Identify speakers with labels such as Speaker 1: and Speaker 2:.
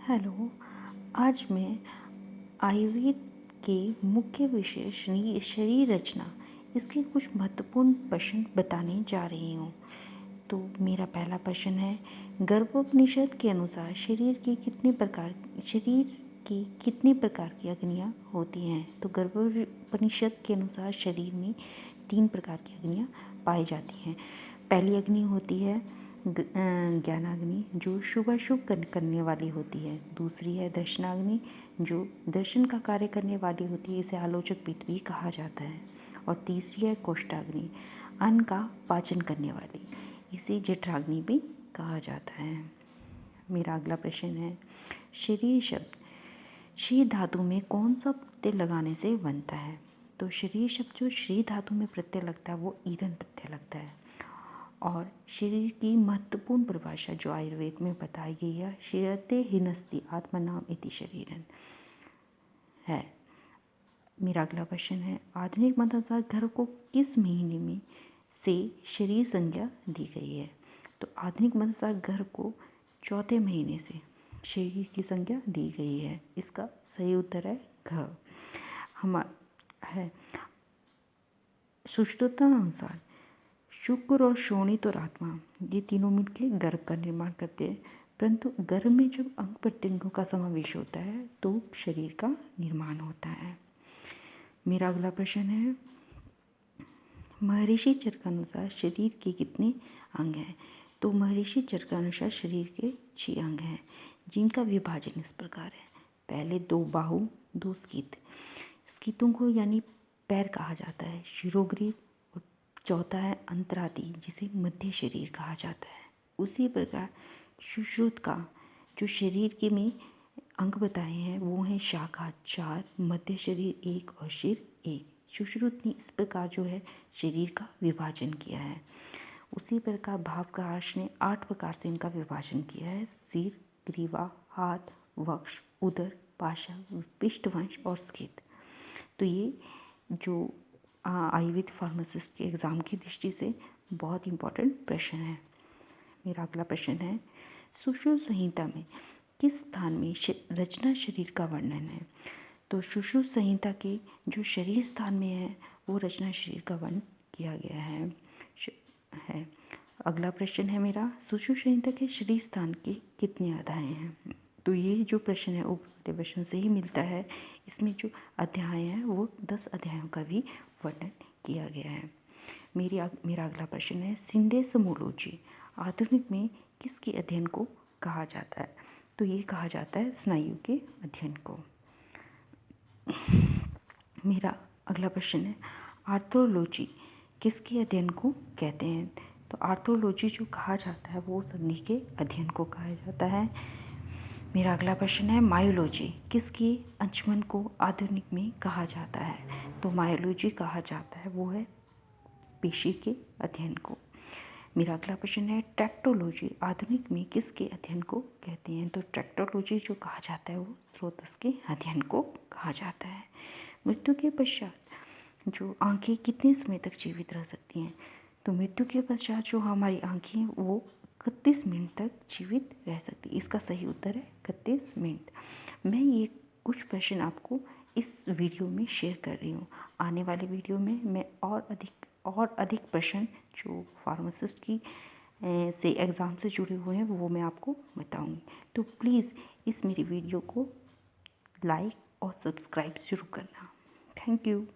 Speaker 1: Hello. आज मैं आयुर्वेद के मुख्य विषय शरीर रचना इसके कुछ महत्वपूर्ण प्रश्न बताने जा रही हूँ। तो मेरा पहला प्रश्न है, गर्भोपनिषद के अनुसार शरीर की कितनी प्रकार की अग्नियाँ होती हैं? तो गर्भोपनिषद के अनुसार शरीर में 3 प्रकार की अग्नियाँ पाई जाती हैं। पहली अग्नि होती है ज्ञानाग्नि, जो शुभाशुभ करने वाली होती है। दूसरी है दर्शनाग्नि, जो दर्शन का कार्य करने वाली होती है, इसे आलोचक पित्त भी कहा जाता है। और तीसरी है कोष्ठाग्नि, अन्न का पाचन करने वाली, इसे जठराग्नि भी कहा जाता है। मेरा अगला प्रश्न है, शरीर शब्द श्री धातु में कौन सा प्रत्यय लगाने से बनता है? तो शरीर शब्द जो श्री धातु में प्रत्यय लगता है वो ईरन प्रत्यय लगता है। और शरीर की महत्वपूर्ण परिभाषा जो आयुर्वेद में बताई गई है, शरीरते हिनस्ति आत्मनाम इति शरीरन है। मेरा अगला प्रश्न है, आधुनिक मतानुसार घर को किस महीने में से शरीर संज्ञा दी गई है? तो आधुनिक मतानुसार घर को चौथे महीने से शरीर की संज्ञा दी गई है। इसका सही उत्तर है घ। है सुश्रुतानुसार शुक्र और शोणित और आत्मा, ये तीनों मिलकर गर्भ का निर्माण करते हैं, परंतु गर्भ में जब अंग प्रत्यंगों का समावेश होता है तो शरीर का निर्माण होता है। मेरा अगला प्रश्न है, महर्षि चरक अनुसार शरीर के कितने अंग हैं? तो महर्षि चरक अनुसार शरीर के 6 अंग हैं, जिनका विभाजन इस प्रकार है। पहले 2 बाहु, 2 स्कित, स्कितों को यानी पैर कहा जाता है, शिरोग्रीव, और चौथा है अंतरादि, जिसे मध्य शरीर कहा जाता है। उसी प्रकार सुश्रुत का जो शरीर के में अंग बताए हैं वो हैं शाखा 4, मध्य शरीर 1 और सिर 1। सुश्रुत ने इस प्रकार जो है शरीर का विभाजन किया है। उसी प्रकार भावप्रकाश ने 8 प्रकार से इनका विभाजन किया है, सिर, ग्रीवा, हाथ, वक्ष, उदर, पाशा, पृष्ठवंश और स्कित। तो ये जो आयुर्वेद फार्मासिस्ट के एग्ज़ाम की दृष्टि से बहुत इम्पोर्टेंट प्रश्न है। मेरा अगला प्रश्न है, सुश्रुत संहिता में किस स्थान में रचना शरीर का वर्णन है? तो सुश्रुत संहिता के जो शरीर स्थान में है वो रचना शरीर का वर्णन किया गया है। अगला प्रश्न है मेरा, सुश्रुत संहिता के शरीर स्थान के कितने अध्याय हैं? तो ये जो प्रश्न है ऊपर वाले प्रश्न से ही मिलता है। इसमें जो अध्याय है वो 10 अध्यायों का भी वर्णन किया गया है। मेरा अगला प्रश्न है, सिंडेसमोलॉजी आधुनिक में किसके अध्ययन को कहा जाता है? तो ये कहा जाता है स्नायु के अध्ययन को। मेरा अगला प्रश्न है, आर्थ्रोलॉजी किसके अध्ययन को कहते हैं? तो आर्थ्रोलॉजी जो कहा जाता है वो संधि के अध्ययन को कहा जाता है। मेरा अगला प्रश्न है, मायोलॉजी किसकी अंशमन को आधुनिक में कहा जाता है? तो मायोलॉजी कहा जाता है वो है पेशी के अध्ययन को। मेरा अगला प्रश्न है, ट्रैक्टोलॉजी आधुनिक में किसके अध्ययन को कहते हैं? तो ट्रैक्टोलॉजी जो कहा जाता है वो स्रोतस के अध्ययन को कहा जाता है। मृत्यु के पश्चात जो आंखें कितने समय तक जीवित रह सकती हैं? तो मृत्यु के पश्चात जो हमारी आंखें वो 31 मिनट तक जीवित रह सकती है। इसका सही उत्तर है 31 मिनट। मैं ये कुछ प्रश्न आपको इस वीडियो में शेयर कर रही हूँ। आने वाले वीडियो में मैं और अधिक प्रश्न जो फार्मासिस्ट की से एग्ज़ाम से जुड़े हुए हैं वो मैं आपको बताऊँगी। तो प्लीज़ इस मेरी वीडियो को लाइक और सब्सक्राइब ज़रूर करना। Thank you.